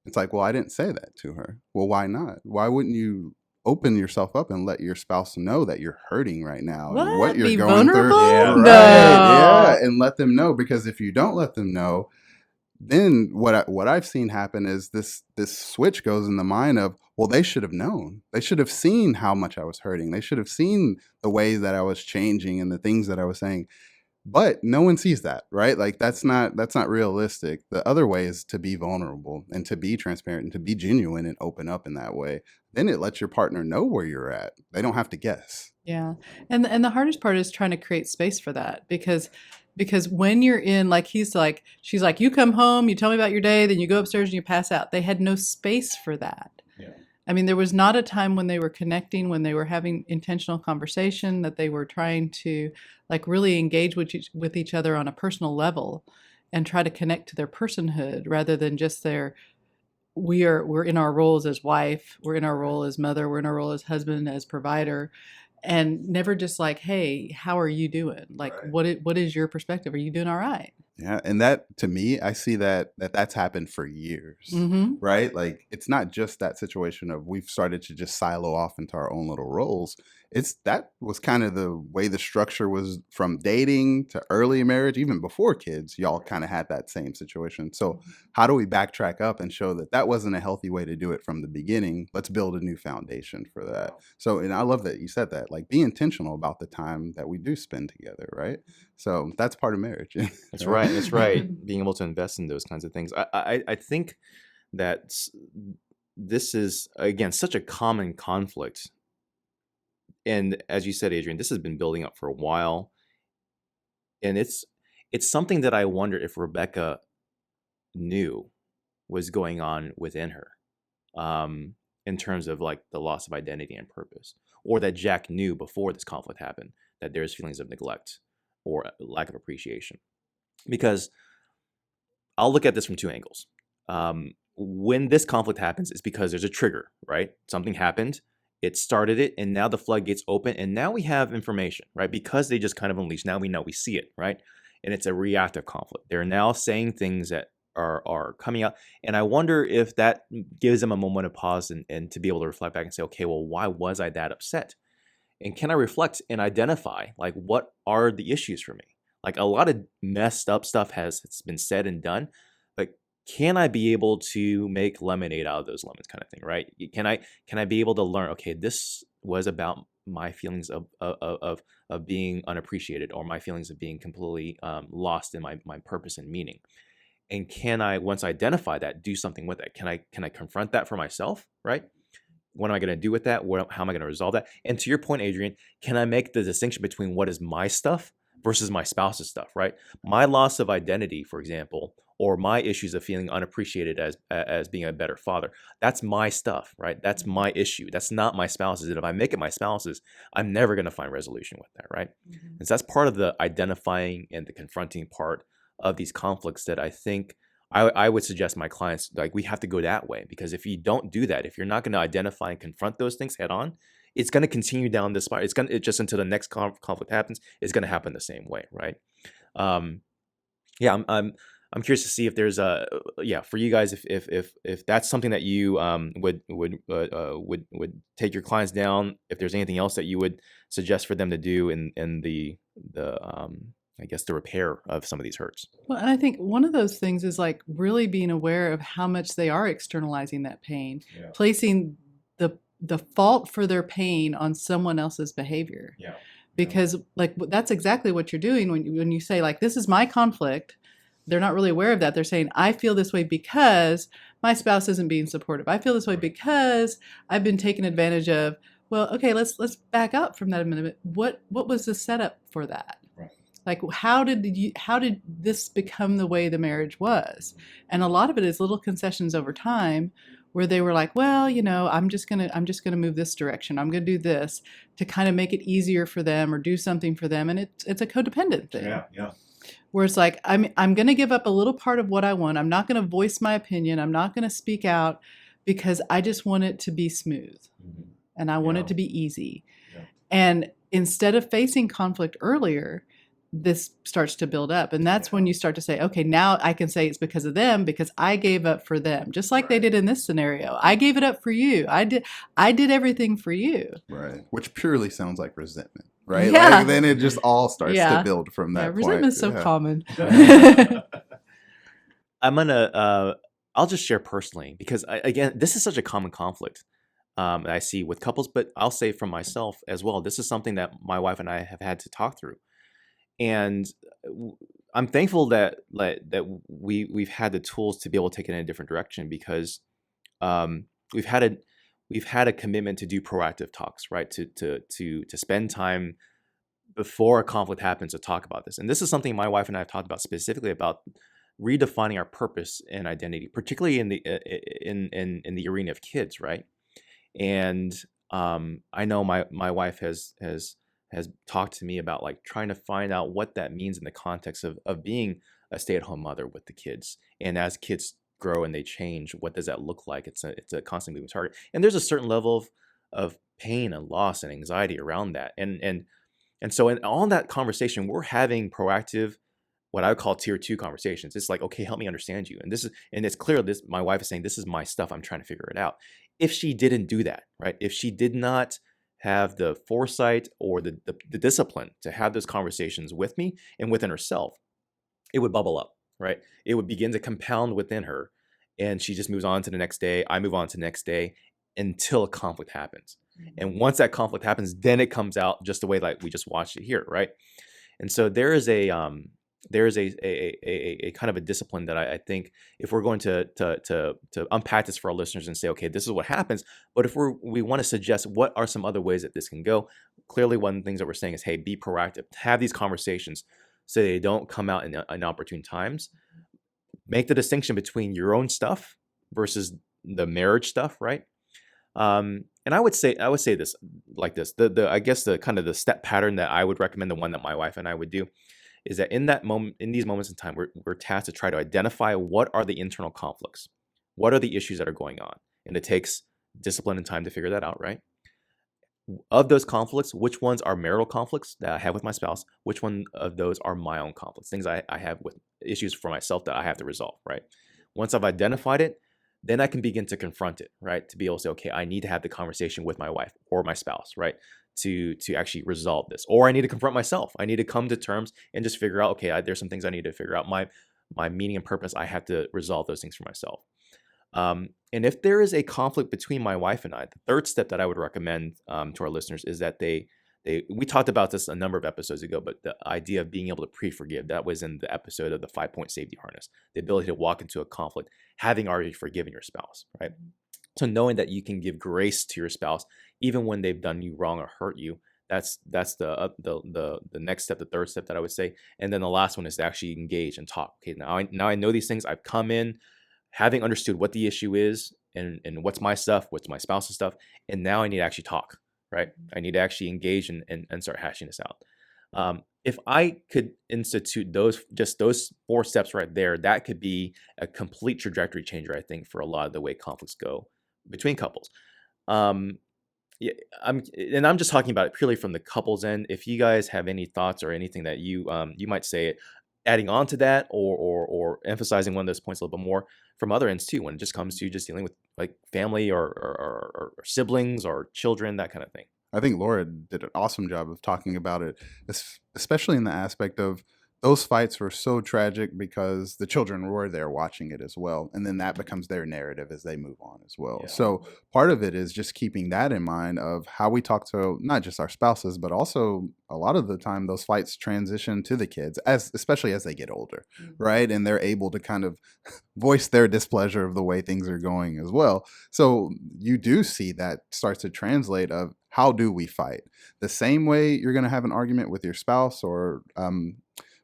It's like, well, I didn't say that to her. Well, why not? Why wouldn't you open yourself up and let your spouse know that you're hurting right now and what you're Be going vulnerable? through? Yeah. Right. No. Yeah. And let them know, because if you don't let them know, then what I've seen happen is this switch goes in the mind of, well, they should have known. They should have seen how much I was hurting. They should have seen the ways that I was changing and the things that I was saying. But no one sees that, right? Like that's not realistic. The other way is to be vulnerable and to be transparent and to be genuine and open up in that way. Then it lets your partner know where you're at. They don't have to guess. Yeah. And the hardest part is trying to create space for that, because when you're in, like she's like, you come home, you tell me about your day, then you go upstairs and you pass out. They had no space for that. Yeah. I mean, there was not a time when they were connecting, when they were having intentional conversation, that they were trying to like really engage with each other on a personal level and try to connect to their personhood rather than just we're in our roles as wife, we're in our role as mother, we're in our role as husband, as provider, and never just like, hey, how are you doing? Like, Right. what is your perspective? Are you doing all right? Yeah. And that, to me, I see that's happened for years. Mm-hmm. Right? Like it's not just that situation of we've started to just silo off into our own little roles. It's that was kind of the way the structure was from dating to early marriage, even before kids, y'all kind of had that same situation. So how do we backtrack up and show that wasn't a healthy way to do it from the beginning? Let's build a new foundation for that. So, and I love that you said that, like be intentional about the time that we do spend together. Right? So that's part of marriage. That's right. That's right. Being able to invest in those kinds of things. I think that this is, again, such a common conflict. And as you said, Adrian, this has been building up for a while. And it's something that I wonder if Rebecca knew was going on within her, in terms of like the loss of identity and purpose, or that Jack knew before this conflict happened that there's feelings of neglect or lack of appreciation. Because I'll look at this from two angles. When this conflict happens, it's because there's a trigger, right? Something happened, it started it, and now the floodgates open, and now we have information, right? Because they just kind of unleashed, now we know, we see it, right? And it's a reactive conflict. They're now saying things that are coming out, and I wonder if that gives them a moment of pause and to be able to reflect back and say, okay, well, why was I that upset? And can I reflect and identify, like, what are the issues for me? Like, a lot of messed up stuff has been said and done, but can I be able to make lemonade out of those lemons, kind of thing, right? Can I be able to learn, okay, this was about my feelings of being unappreciated, or my feelings of being completely lost in my purpose and meaning. And can I, once I identify that, do something with it? Can I confront that for myself, right? What am I going to do with that? How am I going to resolve that? And to your point, Adrian, can I make the distinction between what is my stuff versus my spouse's stuff, right? My loss of identity, for example, or my issues of feeling unappreciated as being a better father, that's my stuff, right? That's my issue. That's not my spouse's. And if I make it my spouse's, I'm never going to find resolution with that, right? And so that's part of the identifying and the confronting part of these conflicts that I think I would suggest my clients, like, we have to go that way, because if you don't do that, if you're not going to identify and confront those things head on, it's going to continue down this spiral. It just until the next conflict happens, it's going to happen the same way, right? Yeah, I'm curious to see if there's for you guys, if that's something that you would take your clients down, if there's anything else that you would suggest for them to do in the I guess the repair of some of these hurts. Well, and I think one of those things is like really being aware of how much they are externalizing that pain, placing the fault for their pain on someone else's behavior. Yeah. Because like that's exactly what you're doing when you say like, this is my conflict. They're not really aware of that. They're saying, I feel this way because my spouse isn't being supportive. I feel this way because I've been taken advantage of. Well, okay, let's back up from that a minute. What was the setup for that? Like, how did this become the way the marriage was? And a lot of it is little concessions over time where they were like, well, I'm just gonna move this direction. I'm gonna do this to kind of make it easier for them or do something for them. And it's a codependent thing. Yeah. Where it's like, I'm gonna give up a little part of what I want. I'm not gonna voice my opinion. I'm not gonna speak out because I just want it to be smooth. And I want it to be easy. Yeah. And instead of facing conflict earlier, this starts to build up. And that's when you start to say, okay, now I can say it's because of them, because I gave up for them. Just like they did in this scenario. I gave it up for you. I did everything for you. Right. Which purely sounds like resentment, right? Yeah. Like then it just all starts to build from that point. Resentment is so common. I'm gonna I'll just share personally, because again, this is such a common conflict that I see with couples, but I'll say from myself as well. This is something that my wife and I have had to talk through. And I'm thankful that we've had the tools to be able to take it in a different direction, because we've had a commitment to do proactive talks, right? To spend time before a conflict happens to talk about this. And this is something my wife and I have talked about, specifically about redefining our purpose and identity, particularly in the arena of kids, right? And I know my wife has talked to me about like trying to find out what that means in the context of being a stay-at-home mother with the kids. And as kids grow and they change, what does that look like? It's a constantly moving target. And there's a certain level of pain and loss and anxiety around that. And so in all that conversation, we're having proactive, what I would call tier 2 conversations. It's like, okay, help me understand you. And it's clear my wife is saying, this is my stuff. I'm trying to figure it out. If she didn't do that, right? If she did not have the foresight or the discipline to have those conversations with me and within herself, it would bubble up, right? It would begin to compound within her, and she just moves on to the next day. I move on to the next day until a conflict happens. And once that conflict happens, then it comes out just the way like we just watched it here, right? And so there is a kind of a discipline that I think if we're going to unpack this for our listeners and say, okay, this is what happens, but if we want to suggest what are some other ways that this can go, clearly one of the things that we're saying is, hey, be proactive, have these conversations so they don't come out in inopportune times. Make the distinction between your own stuff versus the marriage stuff, right? And I would say this like this. I guess the kind of the step pattern that I would recommend, the one that my wife and I would do, is that in these moments in time, we're tasked to try to identify what are the internal conflicts, what are the issues that are going on, and it takes discipline and time to figure that out, right? Of those conflicts, which ones are marital conflicts that I have with my spouse? Which one of those are my own conflicts, things I have with issues for myself that I have to resolve, right? Once I've identified it, then I can begin to confront it, right? To be able to say, okay, I need to have the conversation with my wife or my spouse, right? To actually resolve this. Or I need to confront myself. I need to come to terms and just figure out, okay, there's some things I need to figure out. My meaning and purpose, I have to resolve those things for myself. And if there is a conflict between my wife and I, the third step that I would recommend to our listeners is that they We talked about this a number of episodes ago, but the idea of being able to pre-forgive, that was in the episode of the 5-point safety harness, the ability to walk into a conflict having already forgiven your spouse, right? So knowing that you can give grace to your spouse even when they've done you wrong or hurt you, that's the next step, the third step that I would say. And then the last one is to actually engage and talk. Okay, now I know these things. I've come in having understood what the issue is and what's my stuff, what's my spouse's stuff, and now I need to actually talk, right? I need to actually engage and start hashing this out. If I could institute those 4 steps right there, that could be a complete trajectory changer, I think, for a lot of the way conflicts go between couples. Yeah, I'm just talking about it purely from the couple's end. If you guys have any thoughts or anything that you might say, adding on to that or emphasizing one of those points a little bit more from other ends too, when it just comes to just dealing with like family or siblings or children, that kind of thing. I think Laura did an awesome job of talking about it, especially in the aspect of those fights were so tragic because the children were there watching it as well. And then that becomes their narrative as they move on as well. Yeah. So part of it is just keeping that in mind of how we talk to not just our spouses, but also a lot of the time those fights transition to the kids, especially as they get older, right? And they're able to kind of voice their displeasure of the way things are going as well. So you do see that starts to translate of how do we fight? The same way you're going to have an argument with your spouse or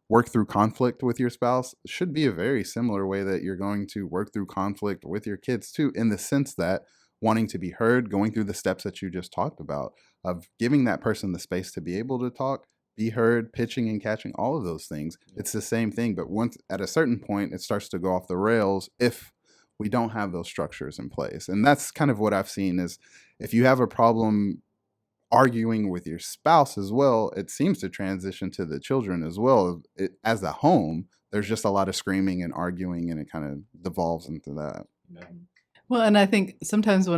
work through conflict with your spouse should be a very similar way that you're going to work through conflict with your kids too, in the sense that wanting to be heard, going through the steps that you just talked about, of giving that person the space to be able to talk, be heard, pitching and catching, all of those things. It's the same thing, but once at a certain point, it starts to go off the rails if we don't have those structures in place. And that's kind of what I've seen is if you have a problem arguing with your spouse as well, it seems to transition to the children as well. As a home, there's just a lot of screaming and arguing, and it kind of devolves into that. Well, and I think sometimes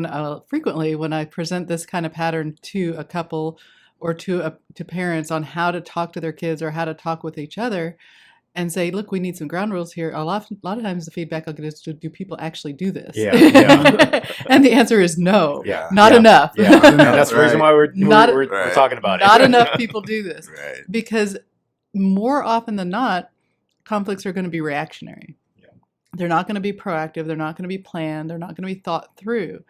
frequently when I present this kind of pattern to a couple or to parents on how to talk to their kids or how to talk with each other and say, look, we need some ground rules here. A lot of times the feedback I'll get is, do people actually do this? Yeah. And the answer is no, Yeah. not Yeah. enough. Yeah, and that's the reason why we're Right. talking about Not it. enough people do this. Right. Because more often than not, conflicts are going to be reactionary. Yeah. They're not going to be proactive. They're not going to be planned. They're not going to be thought through.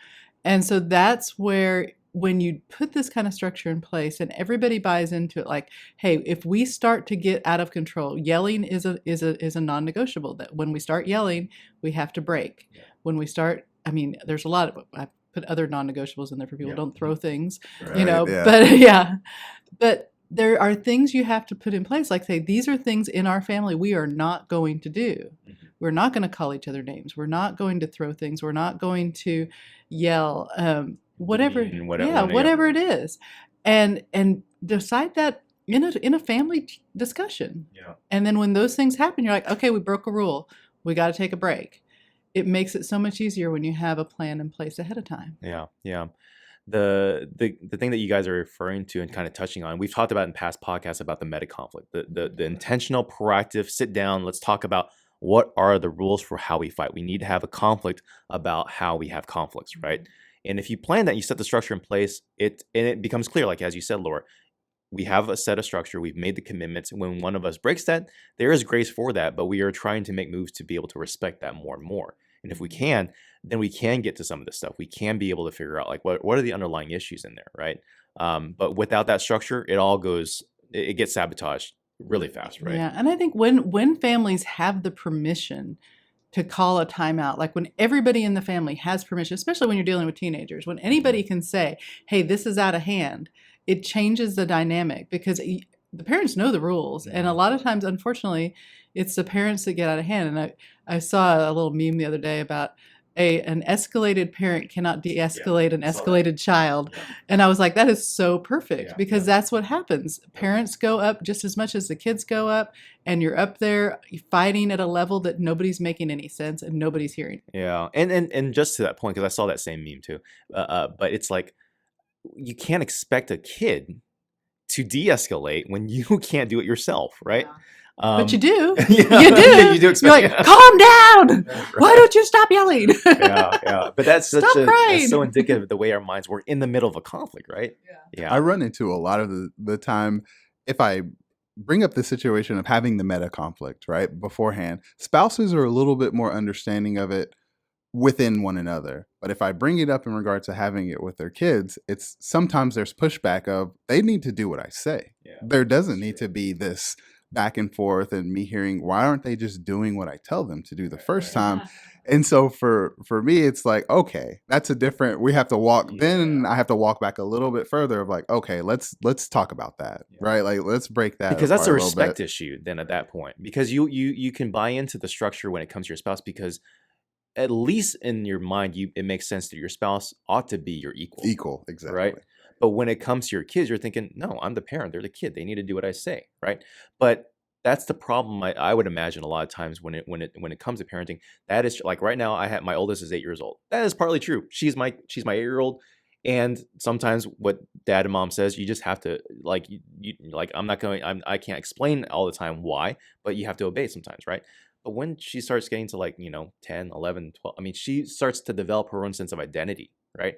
And so that's where when you put this kind of structure in place and everybody buys into it, like, hey, if we start to get out of control, yelling is a non-negotiable. That when we start yelling, we have to break. Yeah. When we start, I mean, there's a lot of, I put other non-negotiables in there for people. Yeah. Don't throw things, Right, but there are things you have to put in place. Like, say, these are things in our family we are not going to do. Mhm. We're not going to call each other names. We're not going to throw things. We're not going to yell. Whatever it is, and decide that in a family discussion. Yeah. And then when those things happen, you're like, okay, we broke a rule. We got to take a break. It makes it so much easier when you have a plan in place ahead of time. Yeah. The thing that you guys are referring to and kind of touching on, we've talked about in past podcasts about the meta conflict, the intentional, proactive, sit down, let's talk about what are the rules for how we fight. We need to have a conflict about how we have conflicts, right? And if you plan that, you set the structure in place, it becomes clear, like as you said, Laura, we have a set of structure, we've made the commitments. When one of us breaks that, there is grace for that, but we are trying to make moves to be able to respect that more and more. And if we can, then we can get to some of this stuff. We can be able to figure out like what are the underlying issues in there, right? But without that structure, it gets sabotaged really fast, right? Yeah, and I think when families have the permission to call a timeout, like when everybody in the family has permission, especially when you're dealing with teenagers, when anybody can say, hey, this is out of hand, it changes the dynamic because the parents know the rules. And a lot of times, unfortunately, it's the parents that get out of hand. And I saw a little meme the other day about an escalated parent cannot de-escalate an escalated child. And I was like, that is so perfect because that's what happens. Parents go up just as much as the kids go up, and you're up there fighting at a level that nobody's making any sense and nobody's hearing. Yeah, and just to that point, because I saw that same meme too, but it's like you can't expect a kid to de-escalate when you can't do it yourself, right? But you do. Yeah, You do. you do You're expect. like, calm down. Why don't you stop yelling? Yeah. But that's Stop that's crying. so indicative of the way our minds work in the middle of a conflict, right? Yeah. I run into a lot of the time if I bring up the situation of having the meta conflict, right, beforehand. Spouses are a little bit more understanding of it within one another. But if I bring it up in regard to having it with their kids, it's sometimes there's pushback of they need to do what I say. Yeah. There doesn't need to be this back and forth and me hearing why aren't they just doing what I tell them to do the first time. And so for me, it's like, okay, that's a different, we have to walk, then I have to walk back a little bit further of like, okay, let's talk about that, right? Like, let's break that Because that's a apart little respect bit. issue then at that point. Because you can buy into the structure when it comes to your spouse because at least in your mind, it makes sense that your spouse ought to be your equal. Exactly. Right? But when it comes to your kids, you're thinking, no, I'm the parent. They're the kid. They need to do what I say, right? But that's the problem. I would imagine a lot of times when it comes to parenting, that is like right now. I have my oldest is 8 years old. That is partly true. She's my 8-year-old, and sometimes what dad and mom says, you just have to like like I can't explain all the time why, but you have to obey sometimes, right? But when she starts getting to like 10, 11, 12, I mean, she starts to develop her own sense of identity, right?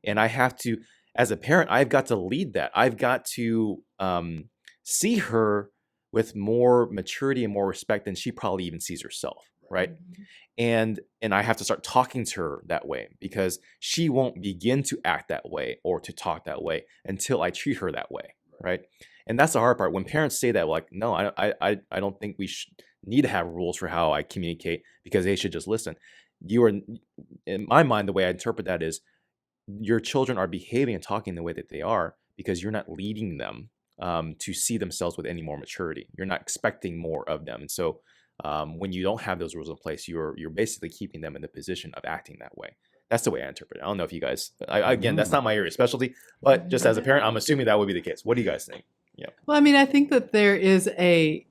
And I have to, as a parent, I've got to lead that. I've got to see her with more maturity and more respect than she probably even sees herself, right? And I have to start talking to her that way because she won't begin to act that way or to talk that way until I treat her that way, right? And that's the hard part. When parents say that, like, no, I don't think we need to have rules for how I communicate because they should just listen. You are, in my mind, the way I interpret that is your children are behaving and talking the way that they are because you're not leading them to see themselves with any more maturity. You're not expecting more of them. And so when you don't have those rules in place, you're basically keeping them in the position of acting that way. That's the way I interpret it. I don't know if you guys, again, that's not my area of specialty, but just as a parent, I'm assuming that would be the case. What do you guys think? Yeah. Well, I mean, I think that there is a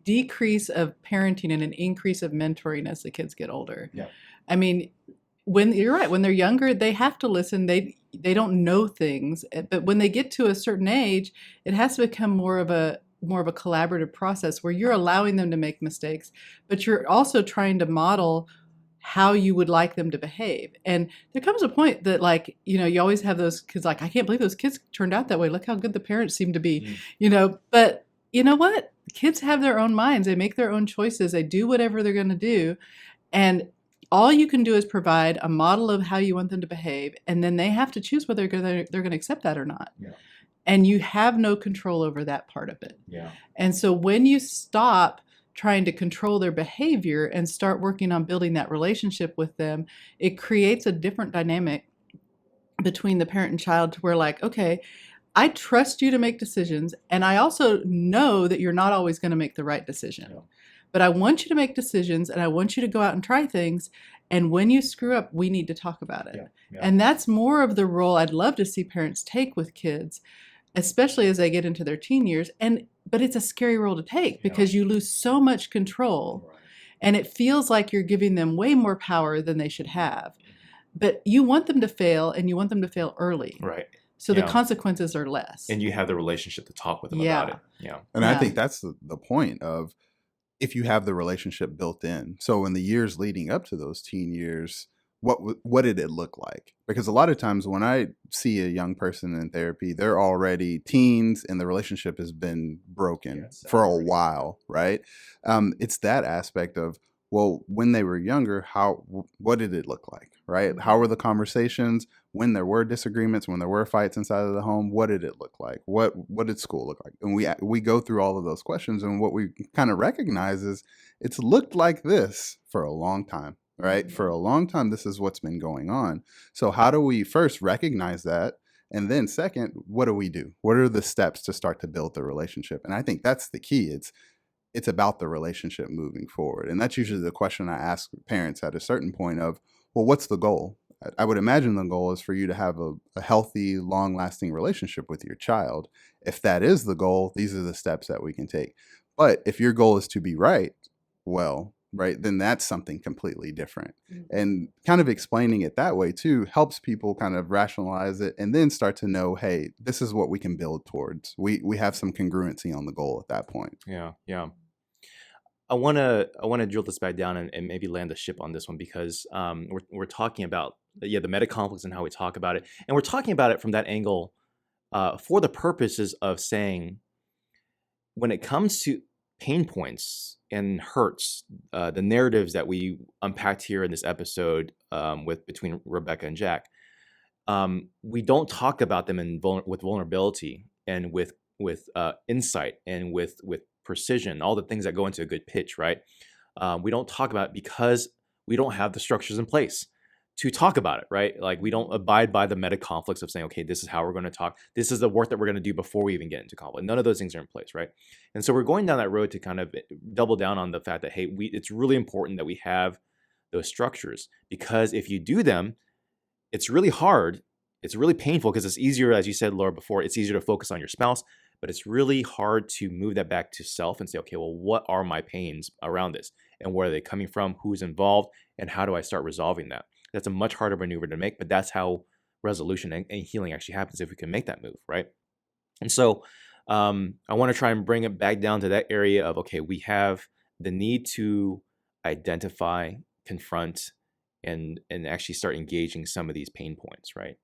decrease of parenting and an increase of mentoring as the kids get older. Yeah. I mean, when you're right, when they're younger, they have to listen. They don't know things, but when they get to a certain age, it has to become more of a collaborative process where you're allowing them to make mistakes, but you're also trying to model how you would like them to behave. And there comes a point that, like, you always have those kids like, I can't believe those kids turned out that way. Look how good the parents seem to be, but you know what? Kids have their own minds. They make their own choices. They do whatever they're going to do. And all you can do is provide a model of how you want them to behave. And then they have to choose whether they're going to accept that or not. Yeah. And you have no control over that part of it. Yeah. And so when you stop trying to control their behavior and start working on building that relationship with them, it creates a different dynamic between the parent and child to where, like, okay, I trust you to make decisions, and I also know that you're not always going to make the right decision. Yeah. But I want you to make decisions, and I want you to go out and try things, and when you screw up, we need to talk about it. Yeah. Yeah. And that's more of the role I'd love to see parents take with kids, especially as they get into their teen years. But it's a scary role to take because you lose so much control, Right. and it feels like you're giving them way more power than they should have. But you want them to fail, and you want them to fail early. Right. So the Yeah. consequences are less. And you have the relationship to talk with them Yeah. about it. Yeah. And I Yeah. think that's the point of if you have the relationship built in. So in the years leading up to those teen years, what did it look like? Because a lot of times when I see a young person in therapy, they're already teens and the relationship has been broken for a while, right? It's that aspect of, well, when they were younger, what did it look like, right? How were the conversations? When there were disagreements, when there were fights inside of the home, what did it look like? What did school look like? And we go through all of those questions, and what we kind of recognize is it's looked like this for a long time, right? Mm-hmm. For a long time, this is what's been going on. So how do we first recognize that? And then second, what do we do? What are the steps to start to build the relationship? And I think that's the key. It's about the relationship moving forward. And that's usually the question I ask parents at a certain point of, well, what's the goal? I would imagine the goal is for you to have a healthy, long-lasting relationship with your child. If that is the goal, these are the steps that we can take. But if your goal is to be right, well, right, then that's something completely different. Mm-hmm. And kind of explaining it that way too helps people kind of rationalize it and then start to know, hey, this is what we can build towards. We have some congruency on the goal at that point. Yeah. Yeah. I wanna drill this back down and maybe land the ship on this one because we're talking about the meta conflicts and how we talk about it, and we're talking about it from that angle for the purposes of saying when it comes to pain points and hurts, the narratives that we unpacked here in this episode between Rebecca and Jack, we don't talk about them with vulnerability and with insight and with precision, all the things that go into a good pitch, right? We don't talk about it because we don't have the structures in place to talk about it, right? Like we don't abide by the meta conflicts of saying, okay, this is how we're going to talk. This is the work that we're going to do before we even get into conflict. None of those things are in place, right? And so we're going down that road to kind of double down on the fact that, hey, it's really important that we have those structures, because if you do them, it's really hard. It's really painful because it's easier, as you said, Laura, before, it's easier to focus on your spouse, but it's really hard to move that back to self and say, okay, well, what are my pains around this? And where are they coming from? Who's involved? And how do I start resolving that? That's a much harder maneuver to make, but that's how resolution and healing actually happens if we can make that move, right? And so I want to try and bring it back down to that area of, okay, we have the need to identify, confront, and actually start engaging some of these pain points, right?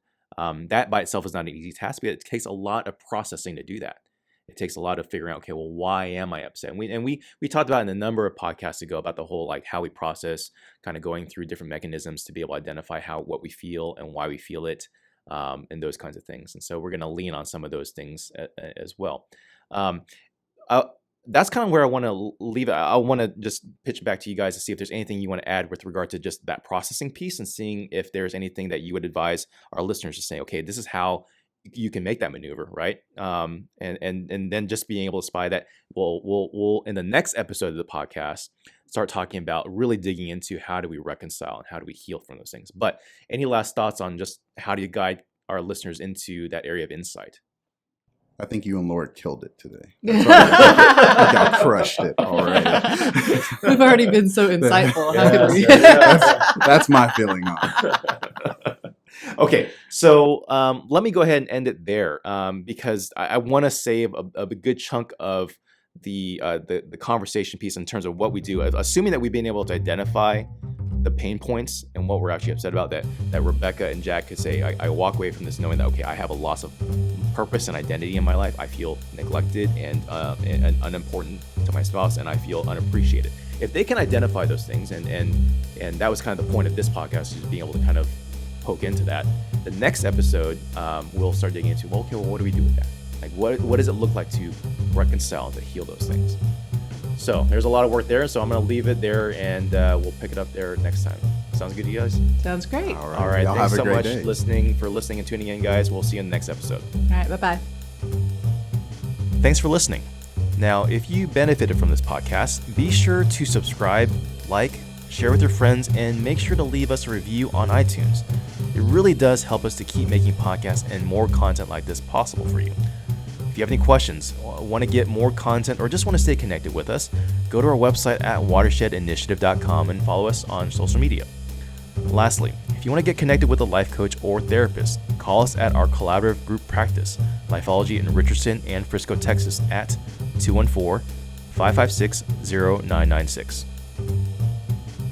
That by itself is not an easy task, but it takes a lot of processing to do that. It takes a lot of figuring out, okay, well, why am I upset? And we talked about in a number of podcasts ago about the whole, like, how we process, kind of going through different mechanisms to be able to identify what we feel and why we feel it, and those kinds of things. And so we're going to lean on some of those things as well. That's kind of where I want to leave it. I want to just pitch back to you guys to see if there's anything you want to add with regard to just that processing piece, and seeing if there's anything that you would advise our listeners to say, okay, this is how you can make that maneuver, right? And then just being able to spy that. We'll in the next episode of the podcast start talking about really digging into how do we reconcile and how do we heal from those things. But any last thoughts on just how do you guide our listeners into that area of insight? I think you and Laura killed it today. I got crushed it already. We've already been so insightful. How could we? That's my feeling on it. Okay, so let me go ahead and end it there, because I want to save a good chunk of the conversation piece in terms of what we do, assuming that we've been able to identify the pain points and what we're actually upset about, that Rebecca and Jack could say, I walk away from this knowing that, okay, I have a loss of purpose and identity in my life. I feel neglected and unimportant to my spouse, and I feel unappreciated. If they can identify those things, and that was kind of the point of this podcast, is being able to kind of poke into that. The next episode, we'll start digging into, well, okay, well, what do we do with that? Like, what does it look like to reconcile, to heal those things? So there's a lot of work there, so I'm going to leave it there, and we'll pick it up there next time. Sounds good to you guys? Sounds great. All All right. Y'all Thanks have a so great much day. for listening and tuning in, guys. We'll see you in the next episode. All right. Bye-bye. Thanks for listening. Now, if you benefited from this podcast, be sure to subscribe, like, share with your friends, and make sure to leave us a review on iTunes. It really does help us to keep making podcasts and more content like this possible for you. If you have any questions, want to get more content, or just want to stay connected with us, go to our website at watershedinitiative.com and follow us on social media. Lastly, if you want to get connected with a life coach or therapist, call us at our collaborative group practice, Lifeology in Richardson and Frisco, Texas at 214-556-0996.